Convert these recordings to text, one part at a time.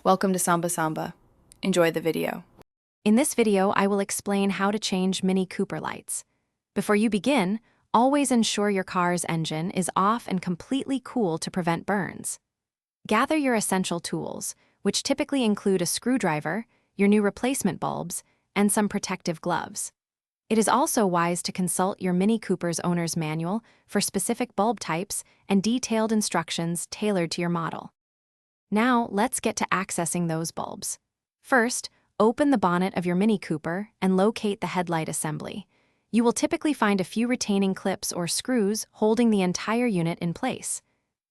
Welcome to Samba Samba. Enjoy the video. In this video, I will explain how to change Mini Cooper lights. Before you begin, always ensure your car's engine is off and completely cool to prevent burns. Gather your essential tools, which typically include a screwdriver, your new replacement bulbs, and some protective gloves. It is also wise to consult your Mini Cooper's owner's manual for specific bulb types and detailed instructions tailored to your model. Now, let's get to accessing those bulbs. First, open the bonnet of your Mini Cooper and locate the headlight assembly. You will typically find a few retaining clips or screws holding the entire unit in place.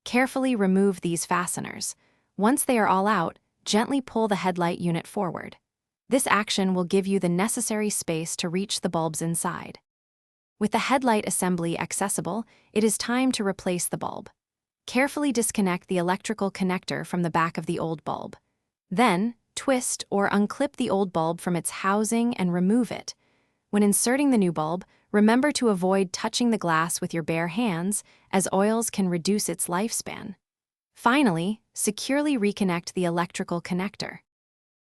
Carefully remove these fasteners. Once they are all out, gently pull the headlight unit forward. This action will give you the necessary space to reach the bulbs inside. With the headlight assembly accessible, it is time to replace the bulb. Carefully disconnect the electrical connector from the back of the old bulb. Then, twist or unclip the old bulb from its housing and remove it. When inserting the new bulb, remember to avoid touching the glass with your bare hands, as oils can reduce its lifespan. Finally, securely reconnect the electrical connector.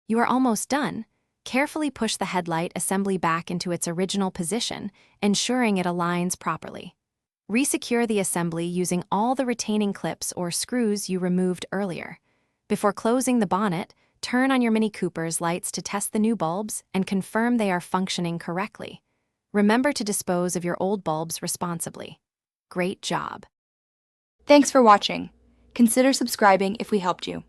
You are almost done. Carefully push the headlight assembly back into its original position, ensuring it aligns properly. Resecure the assembly using all the retaining clips or screws you removed earlier. Before closing the bonnet, turn on your Mini Cooper's lights to test the new bulbs and confirm they are functioning correctly. Remember to dispose of your old bulbs responsibly. Great job! Thanks for watching. Consider subscribing if we helped you.